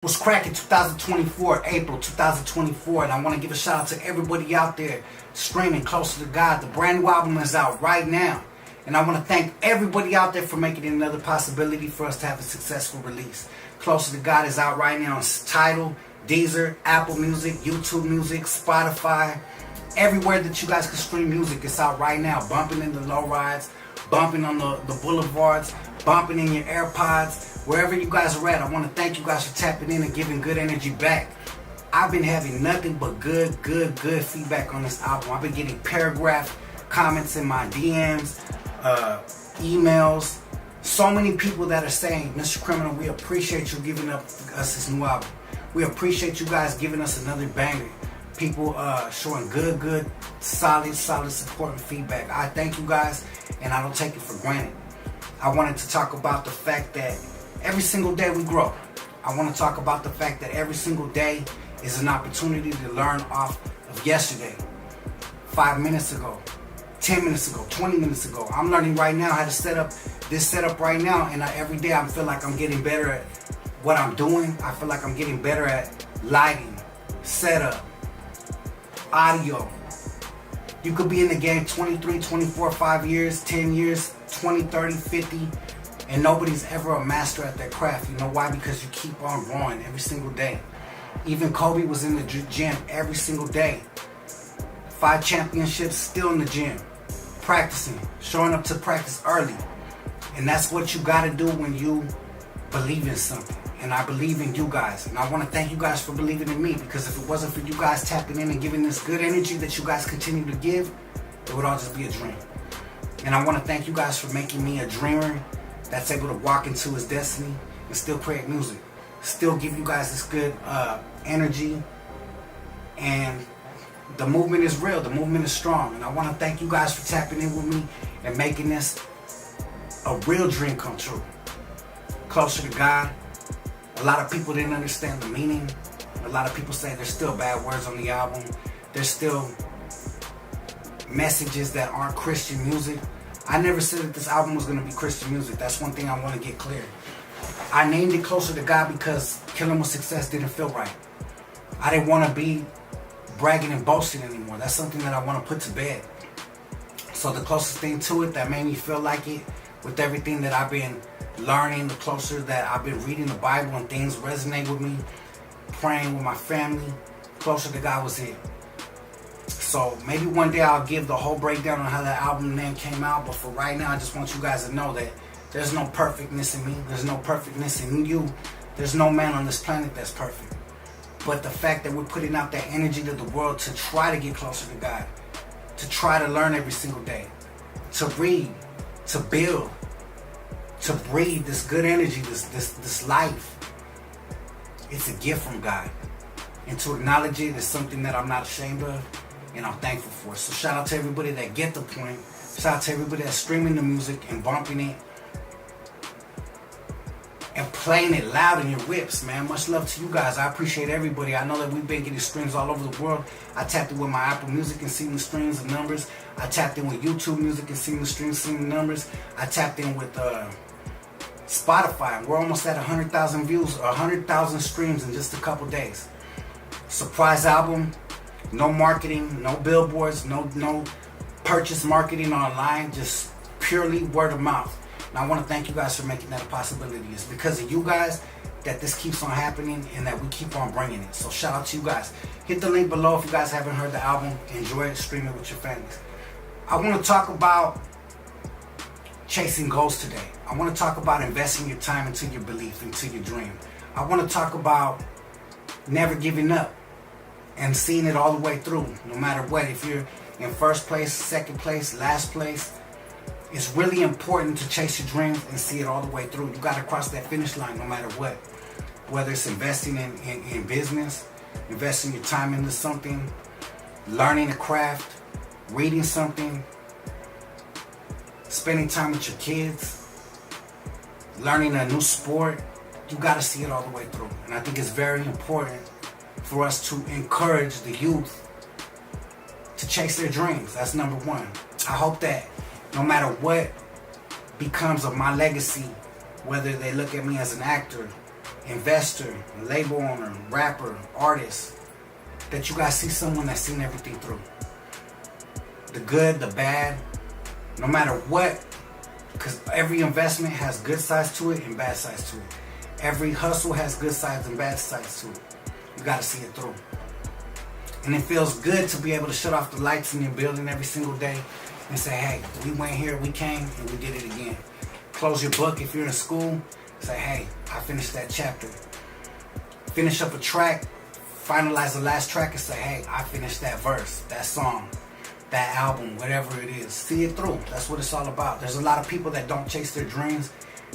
Was cracking 2024, April 2024, and I want to give a shout out to everybody out there streaming Closer to God. The brand new album is out right now, and I want to thank everybody out there for making it another possibility for us to have a successful release. Closer to God is out right now on Tidal, Deezer, Apple Music, YouTube Music, Spotify, everywhere that you guys can stream music. It's out right now, bumping in the low rides, bumping on the boulevards, bumping in your AirPods. Wherever you guys are at, I want to thank you guys for tapping in and giving good energy back. I've been having nothing but good feedback on this album. I've been getting paragraph comments in my DMs, emails. So many people that are saying, Mr. Criminal, we appreciate you giving us this new album. We appreciate you guys giving us another banger. People showing good, solid support and feedback. I thank you guys, and I don't take it for granted. I wanted to talk about the fact that every single day we grow. I want to talk about the fact that every single day is an opportunity to learn off of yesterday. 5 minutes ago, 10 minutes ago, 20 minutes ago. I'm learning right now how to set up this setup right now, and every day I feel like I'm getting better at what I'm doing. I feel like I'm getting better at lighting, setup, audio. You could be in the game 23, 24, 5 years, 10 years, 20, 30, 50, and nobody's ever a master at their craft. You know why? Because you keep on growing every single day. Even Kobe was in the gym every single day. 5 championships, still in the gym, practicing, showing up to practice early. And that's what you gotta do when you believe in something. And I believe in you guys. And I want to thank you guys for believing in me, because if it wasn't for you guys tapping in and giving this good energy that you guys continue to give, it would all just be a dream. And I want to thank you guys for making me a dreamer that's able to walk into his destiny and still create music. Still give you guys this good energy. And the movement is real. The movement is strong. And I want to thank you guys for tapping in with me and making this a real dream come true. Closer to God. A lot of people didn't understand the meaning. A lot of people say there's still bad words on the album. There's still messages that aren't Christian music. I never said that this album was going to be Christian music. That's one thing I want to get clear. I named it Closer to God because killing with success didn't feel right. I didn't want to be bragging and boasting anymore. That's something that I want to put to bed. So the closest thing to it that made me feel like it, with everything that I've been learning, the closer that I've been reading the Bible and things resonate with me, praying with my family, Closer to God was it. So maybe one day I'll give the whole breakdown on how that album name came out, but for right now I just want you guys to know that there's no perfectness in me, there's no perfectness in you, there's no man on this planet that's perfect. But the fact that we're putting out that energy to the world to try to get closer to God, to try to learn every single day, to read, to build, to breathe this good energy, this life. It's a gift from God. And to acknowledge it is something that I'm not ashamed of, and I'm thankful for. So shout out to everybody that get the point. Shout out to everybody that's streaming the music and bumping it and playing it loud in your whips, man. Much love to you guys. I appreciate everybody. I know that we've been getting streams all over the world. I tapped in with my Apple Music and seen the streams and numbers. I tapped in with YouTube Music and seen the streams, seen the numbers. I tapped in with Spotify. We're almost at 100,000 views, 100,000 streams in just a couple days. Surprise album, no marketing, no billboards, no purchase marketing online, just purely word of mouth. And I want to thank you guys for making that a possibility. It's because of you guys that this keeps on happening and that we keep on bringing it. So shout out to you guys. Hit the link below if you guys haven't heard the album. Enjoy it, stream it with your families. I want to talk about chasing goals today. I want to talk about investing your time into your belief, into your dream. I want to talk about never giving up and seeing it all the way through, no matter what. If you're in first place, second place, last place, it's really important to chase your dreams and see it all the way through. You got to cross that finish line no matter what. Whether it's investing in business, investing your time into something, learning a craft, reading something, spending time with your kids, learning a new sport, you got to see it all the way through. And I think it's very important for us to encourage the youth to chase their dreams. That's number one. I hope that no matter what becomes of my legacy, whether they look at me as an actor investor, label owner, rapper, artist, that you guys see someone that's seen everything through. The good, the bad, no matter what, because every investment has good sides to it and bad sides to it. Every hustle has good sides and bad sides to it. You got to see it through. And it feels good to be able to shut off the lights in your building every single day and say, hey, we went here, we came, and we did it again. Close your book if you're in school. Say, hey, I finished that chapter. Finish up a track, finalize the last track and say, hey, I finished that verse, that song, that album, whatever it is. See it through. That's what it's all about. There's a lot of people that don't chase their dreams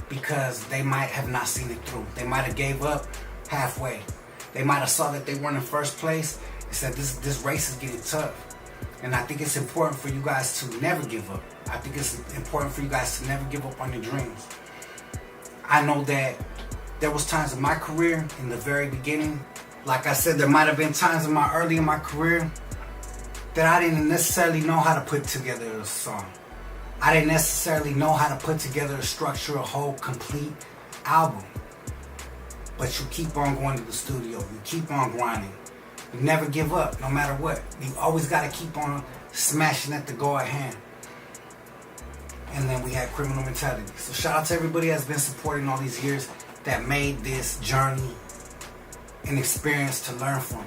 because they might have not seen it through. They might have gave up halfway. They might have saw that they weren't in first place and said, this race is getting tough. And I think it's important for you guys to never give up. I think it's important for you guys to never give up on your dreams. I know that there was times in my career, in the very beginning, like I said, there might have been times early in my career that I didn't necessarily know how to put together a song. I didn't necessarily know how to put together a structure, a whole complete album. But you keep on going to the studio. You keep on grinding. You never give up, no matter what. You always got to keep on smashing at the goal at hand. And then we had Criminal Mentality. So shout out to everybody that's been supporting all these years that made this journey an experience to learn from.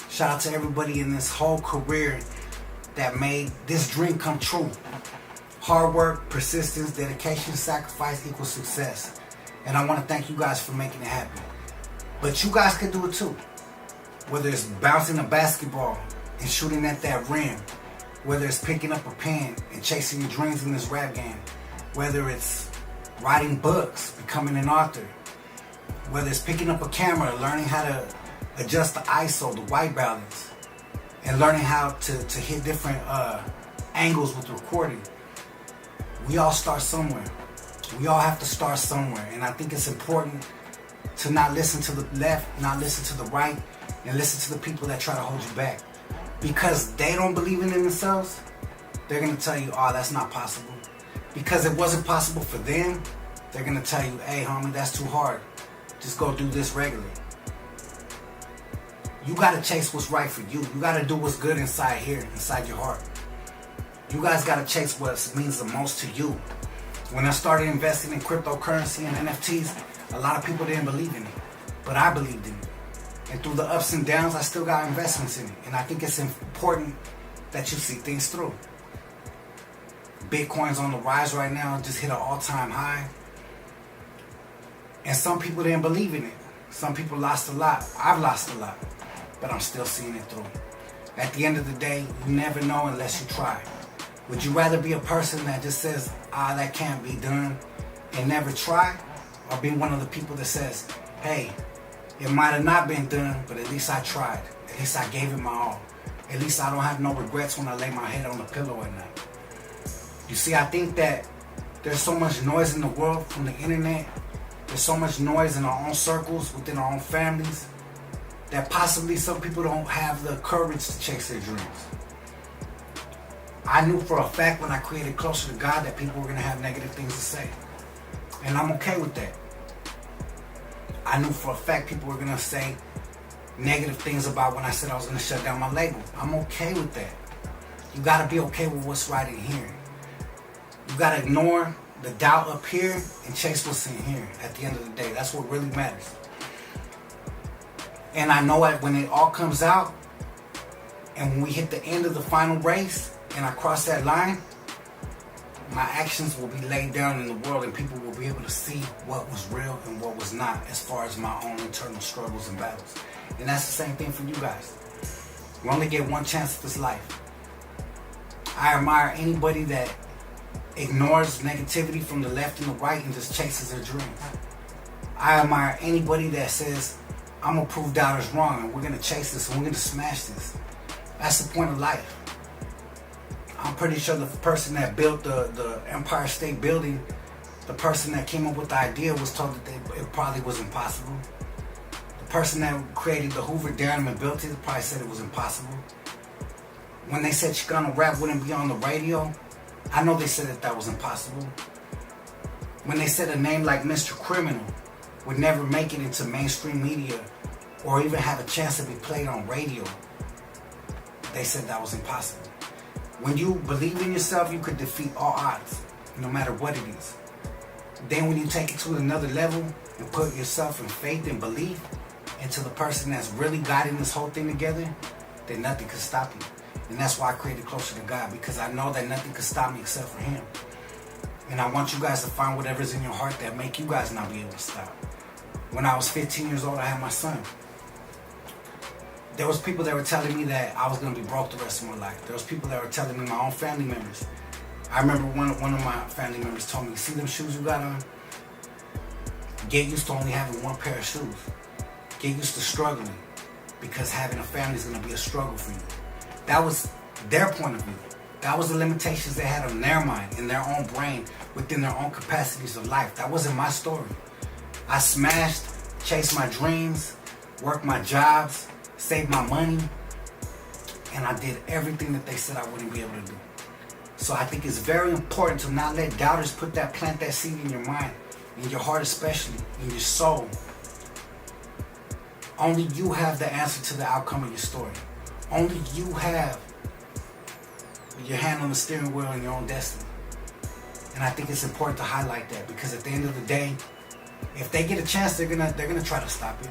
Shout out to everybody in this whole career that made this dream come true. Hard work, persistence, dedication, sacrifice equals success. And I want to thank you guys for making it happen. But you guys can do it too. Whether it's bouncing a basketball and shooting at that rim, whether it's picking up a pen and chasing your dreams in this rap game, whether it's writing books, becoming an author, whether it's picking up a camera, learning how to adjust the ISO, the white balance, and learning how to hit different angles with recording. We all start somewhere. We all have to start somewhere. And I think it's important to not listen to the left, not listen to the right, and listen to the people that try to hold you back. Because they don't believe in themselves, they're going to tell you, oh, that's not possible. Because it wasn't possible for them, they're going to tell you, hey, homie, that's too hard. Just go do this regularly. You got to chase what's right for you. You got to do what's good inside here, inside your heart. You guys got to chase what means the most to you. When I started investing in cryptocurrency and NFTs, a lot of people didn't believe in it. But I believed in it. And through the ups and downs, I still got investments in it. And I think it's important that you see things through. Bitcoin's on the rise right now. It just hit an all-time high. And some people didn't believe in it. Some people lost a lot. I've lost a lot. But I'm still seeing it through. At the end of the day, you never know unless you try. Would you rather be a person that just says, that can't be done, and never try? Or be one of the people that says, hey, it might have not been done, but at least I tried. At least I gave it my all. At least I don't have no regrets when I lay my head on the pillow at night. You see, I think that there's so much noise in the world from the internet. There's so much noise in our own circles, within our own families, that possibly some people don't have the courage to chase their dreams. I knew for a fact when I created Closer to God that people were going to have negative things to say. And I'm okay with that. I knew for a fact people were going to say negative things about when I said I was going to shut down my label. I'm okay with that. You got to be okay with what's right in here. You got to ignore the doubt up here and chase what's in here at the end of the day. That's what really matters. And I know that when it all comes out and when we hit the end of the final race and I cross that line, my actions will be laid down in the world and people will be able to see what was real and what was not as far as my own internal struggles and battles. And that's the same thing for you guys. You only get one chance at this life. I admire anybody that ignores negativity from the left and the right and just chases their dreams. I admire anybody that says, I'm going to prove doubters wrong and we're going to chase this and we're going to smash this. That's the point of life. I'm pretty sure the person that built the Empire State Building, the person that came up with the idea was told that it probably was impossible. The person that created the Hoover Dam and built it probably said it was impossible. When they said Chicano rap wouldn't be on the radio, I know they said that was impossible. When they said a name like Mr. Criminal would never make it into mainstream media or even have a chance to be played on radio. They said that was impossible. When you believe in yourself, you could defeat all odds, no matter what it is. Then when you take it to another level and put yourself in faith and belief into the person that's really guiding this whole thing together, then nothing can stop you. And that's why I created Closer to God, because I know that nothing can stop me except for Him. And I want you guys to find whatever's in your heart that make you guys not be able to stop. When I was 15 years old, I had my son. There was people that were telling me that I was going to be broke the rest of my life. There was people that were telling me, my own family members. I remember one of my family members told me, see them shoes you got on? Get used to only having one pair of shoes. Get used to struggling, because having a family is going to be a struggle for you. That was their point of view. That was the limitations they had on their mind, in their own brain, within their own capacities of life. That wasn't my story. I smashed, chased my dreams, worked my jobs, saved my money, and I did everything that they said I wouldn't be able to do. So I think it's very important to not let doubters plant that seed in your mind, in your heart especially, in your soul. Only you have the answer to the outcome of your story. Only you have your hand on the steering wheel in your own destiny. And I think it's important to highlight that, because at the end of the day, if they get a chance, they're gonna try to stop it.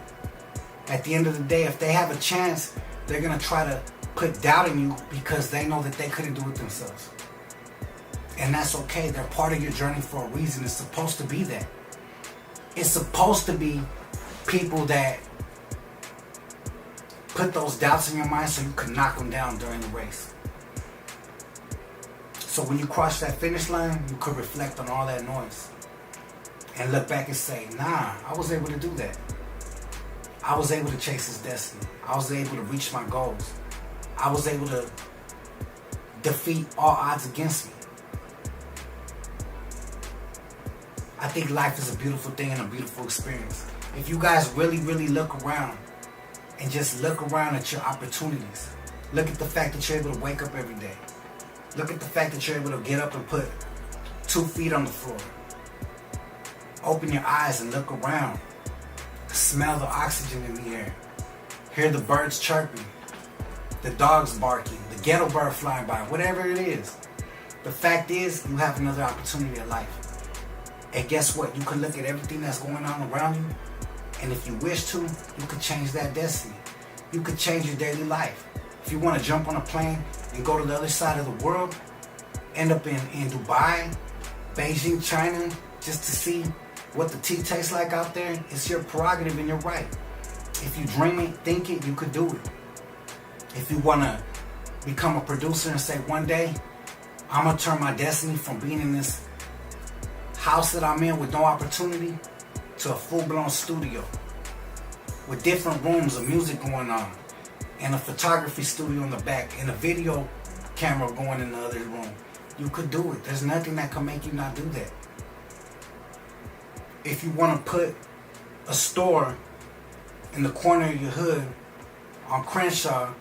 At the end of the day, if they have a chance, they're gonna try to put doubt in you because they know that they couldn't do it themselves. And that's okay. They're part of your journey for a reason. It's supposed to be that. It's supposed to be people that put those doubts in your mind so you can knock them down during the race. So when you cross that finish line, you could reflect on all that noise and look back and say, nah, I was able to do that. I was able to chase his destiny. I was able to reach my goals. I was able to defeat all odds against me. I think life is a beautiful thing and a beautiful experience. If you guys really, really look around and just look around at your opportunities, look at the fact that you're able to wake up every day. Look at the fact that you're able to get up and put 2 feet on the floor. Open your eyes and look around. Smell the oxygen in the air. Hear the birds chirping, the dogs barking, the ghetto bird flying by, whatever it is. The fact is, you have another opportunity in life. And guess what? You can look at everything that's going on around you, and if you wish to, you could change that destiny. You could change your daily life. If you want to jump on a plane and go to the other side of the world, end up in Dubai, Beijing, China, just to see what the tea tastes like out there, it's your prerogative and you're right. If you dream it, think it, you could do it. If you want to become a producer and say, one day, I'm going to turn my destiny from being in this house that I'm in with no opportunity to a full-blown studio with different rooms of music going on, and a photography studio in the back, and a video camera going in the other room, you could do it. There's nothing that can make you not do that. If you want to put a store in the corner of your hood on Crenshaw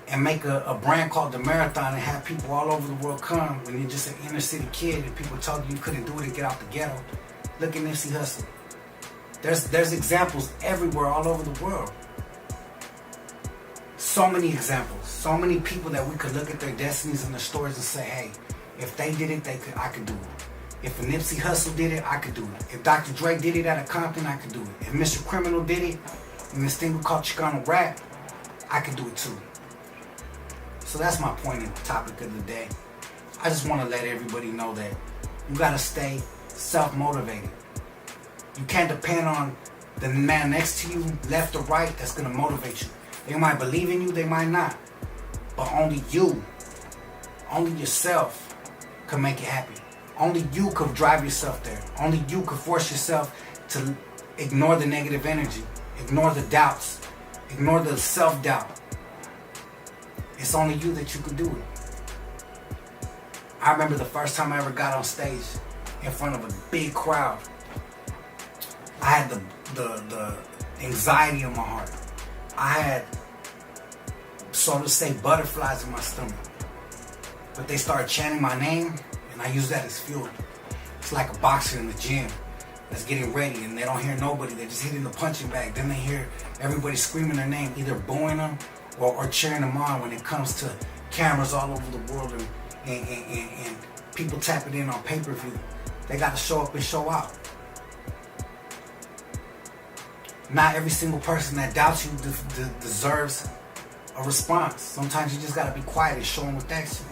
and make a brand called The Marathon and have people all over the world come when you're just an inner city kid and people told you couldn't do it and get out the ghetto, look at Nipsey Hussle. There's examples everywhere all over the world. So many examples, so many people that we could look at their destinies and their stories and say, hey, if they did it, I could do it. If a Nipsey Hussle did it, I could do it. If Dr. Dre did it at a Compton, I could do it. If Mr. Criminal did it in this thing we call Chicano rap, I could do it too. So that's my point and topic of the day. I just want to let everybody know that you got to stay self-motivated. You can't depend on the man next to you, left or right, that's going to motivate you. They might believe in you, they might not. But only you, only yourself can make it happen. Only you could drive yourself there. Only you could force yourself to ignore the negative energy, ignore the doubts, ignore the self-doubt. It's only you that you could do it. I remember the first time I ever got on stage in front of a big crowd. I had the anxiety in my heart. I had, so to say, butterflies in my stomach. But they started chanting my name, and I used that as fuel. It's like a boxer in the gym. that's getting ready, and they don't hear nobody. They're just hitting the punching bag. Then they hear everybody screaming their name, either booing them or cheering them on when it comes to cameras all over the world and people tapping in on pay-per-view. They got to show up and show out. Not every single person that doubts you deserves a response. Sometimes you just got to be quiet and show them what that's you.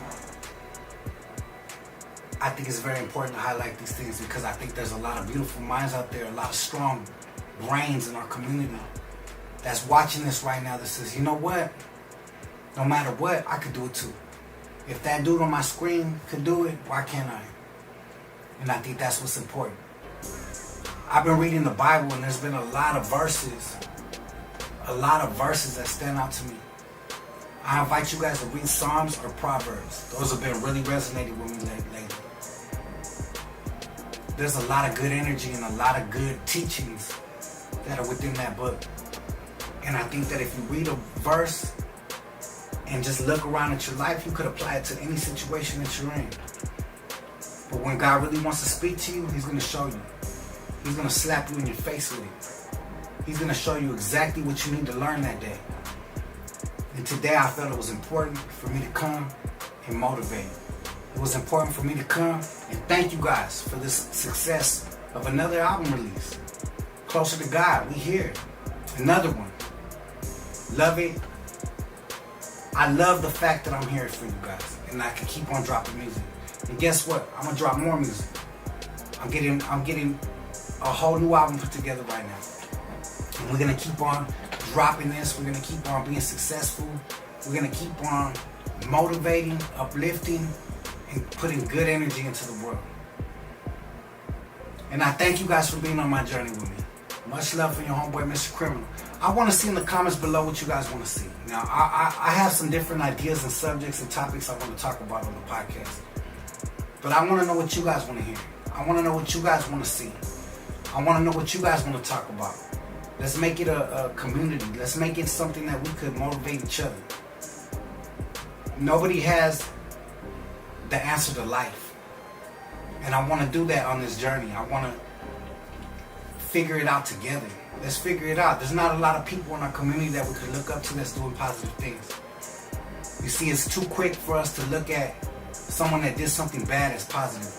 I think it's very important to highlight these things because I think there's a lot of beautiful minds out there, a lot of strong brains in our community that's watching this right now that says, you know what? No matter what, I could do it too. If that dude on my screen could do it, why can't I? And I think that's what's important. I've been reading the Bible and there's been a lot of verses that stand out to me. I invite you guys to read Psalms or Proverbs. Those have been really resonating with me lately. There's a lot of good energy and a lot of good teachings that are within that book. And I think that if you read a verse and just look around at your life, you could apply it to any situation that you're in. But when God really wants to speak to you, He's going to show you. He's going to slap you in your face with it. He's going to show you exactly what you need to learn that day. And today I felt it was important for me to come and motivate. It was important for me to come and thank you guys for this success of another album release. Closer to God, we here. Another one. Love it. I love the fact that I'm here for you guys and I can keep on dropping music. And guess what? I'm gonna drop more music. I'm getting a whole new album put together right now. And we're gonna keep on dropping this. We're gonna keep on being successful. We're gonna keep on motivating, uplifting, and putting good energy into the world. And I thank you guys for being on my journey with me. Much love from your homeboy, Mr. Criminal. I want to see in the comments below what you guys want to see. Now, I have some different ideas and subjects and topics I want to talk about on the podcast. But I want to know what you guys want to hear. I want to know what you guys want to see. I want to know what you guys want to talk about. Let's make it a community. Let's make it something that we could motivate each other. Nobody has the answer to life. And I want to do that on this journey. I want to figure it out together. Let's figure it out. There's not a lot of people in our community that we could look up to that's doing positive things. You see, it's too quick for us to look at someone that did something bad as positive.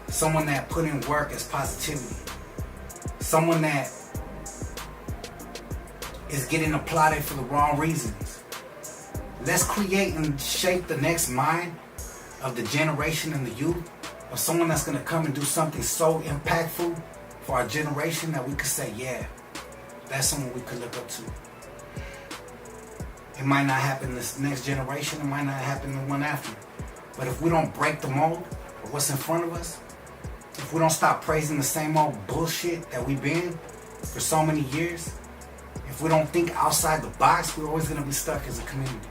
Someone that put in work as positivity. Someone that is getting applauded for the wrong reasons. Let's create and shape the next mind of the generation and the youth, of someone that's going to come and do something so impactful for our generation that we could say, yeah, that's someone we could look up to. It might not happen this next generation, it might not happen the one after. But if we don't break the mold of what's in front of us, if we don't stop praising the same old bullshit that we've been for so many years, if we don't think outside the box, we're always going to be stuck as a community.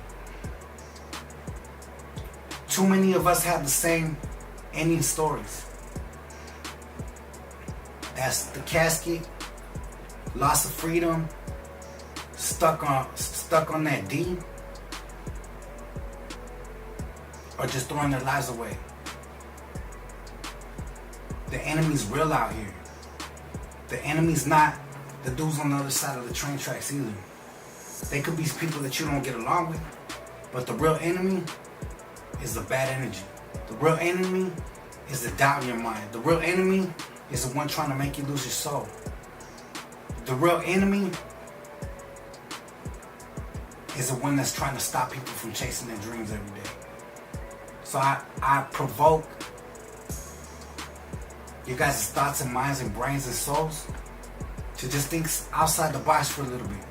Too many of us have the same ending stories. That's the casket, loss of freedom, stuck on that D, or just throwing their lives away. The enemy's real out here. The enemy's not the dudes on the other side of the train tracks either. They could be people that you don't get along with, but the real enemy is the bad energy. The real enemy is the doubt in your mind. The real enemy is the one trying to make you lose your soul. The real enemy is the one that's trying to stop people from chasing their dreams every day. So I provoke you guys' thoughts and minds and brains and souls to just think outside the box for a little bit.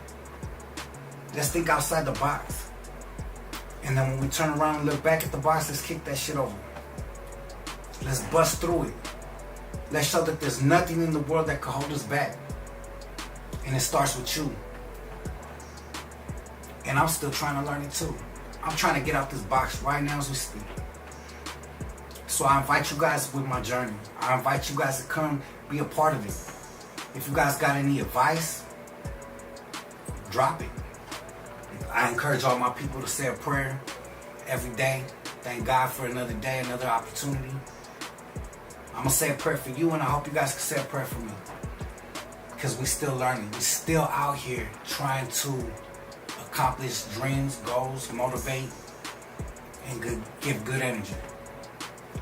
Let's think outside the box. And then when we turn around and look back at the box, let's kick that shit over. Let's bust through it. Let's show that there's nothing in the world that can hold us back. And it starts with you. And I'm still trying to learn it too. I'm trying to get out this box right now as we speak. So I invite you guys with my journey. I invite you guys to come be a part of it. If you guys got any advice, drop it. I encourage all my people to say a prayer every day. Thank God for another day, another opportunity. I'm going to say a prayer for you, and I hope you guys can say a prayer for me. Because we still learning. We still out here trying to accomplish dreams, goals, motivate, and give good energy.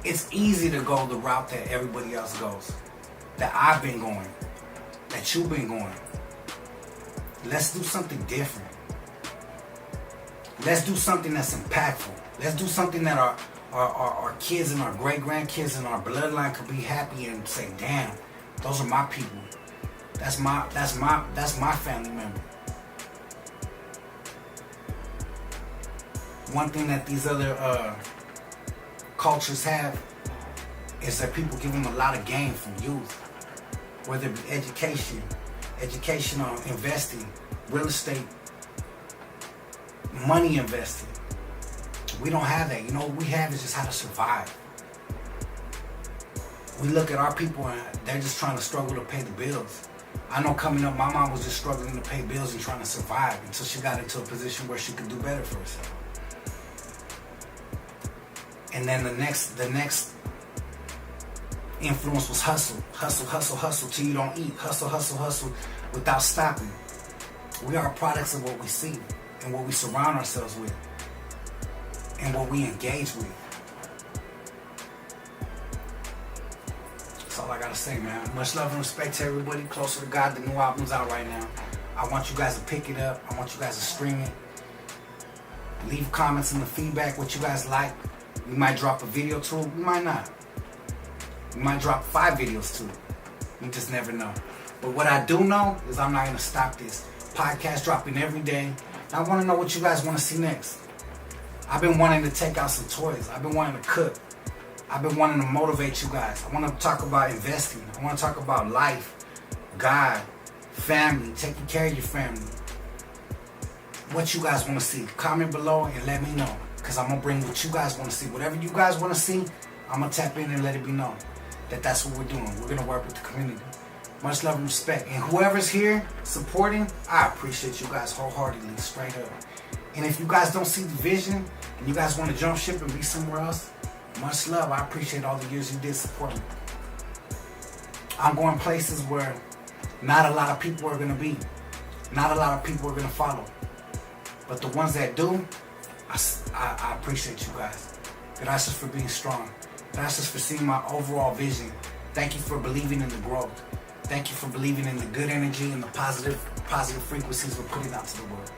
It's easy to go the route that everybody else goes, that I've been going, that you've been going. Let's do something different. Let's do something that's impactful. Let's do something that our kids and our great-grandkids and our bloodline could be happy and say, damn, those are my people. That's my family member. One thing that these other cultures have is that people give them a lot of game from youth, whether it be education on investing, real estate, money investing. We don't have that. You know, what we have is just how to survive. We look at our people and they're just trying to struggle to pay the bills. I know coming up, my mom was just struggling to pay bills and trying to survive until she got into a position where she could do better for herself. And then the next influence was hustle. Hustle till you don't eat. Hustle without stopping. We are products of what we see and what we surround ourselves with and what we engage with. That's all I gotta say, man. Much love and respect to everybody. Closer to God. The new album's out right now. I want you guys to pick it up. I want you guys to stream it. Leave comments in the feedback what you guys like. We might drop a video to it. We might not. We might drop 5 videos to it. You just never know. But what I do know is I'm not going to stop this. Podcast dropping every day. I want to know what you guys want to see next. I've been wanting to take out some toys. I've been wanting to cook. I've been wanting to motivate you guys. I want to talk about investing. I want to talk about life, God, family, taking care of your family. What you guys want to see. Comment below and let me know. Because I'm going to bring what you guys want to see. Whatever you guys want to see, I'm going to tap in and let it be known that that's what we're doing. We're going to work with the community. Much love and respect. And whoever's here supporting, I appreciate you guys wholeheartedly, straight up. And if you guys don't see the vision and you guys want to jump ship and be somewhere else, much love. I appreciate all the years you did support me. I'm going places where not a lot of people are going to be. Not a lot of people are going to follow. But the ones that do, I appreciate you guys. Gracias for being strong. Gracias for seeing my overall vision. Thank you for believing in the growth. Thank you for believing in the good energy and the positive frequencies we're putting out to the world.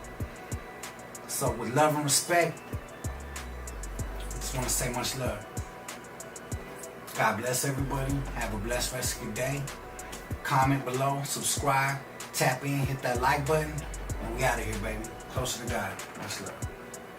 So with love and respect, I just want to say much love. God bless everybody. Have a blessed rest of your day. Comment below, subscribe, tap in, hit that like button, and we out of here, baby. Closer to God. Much love.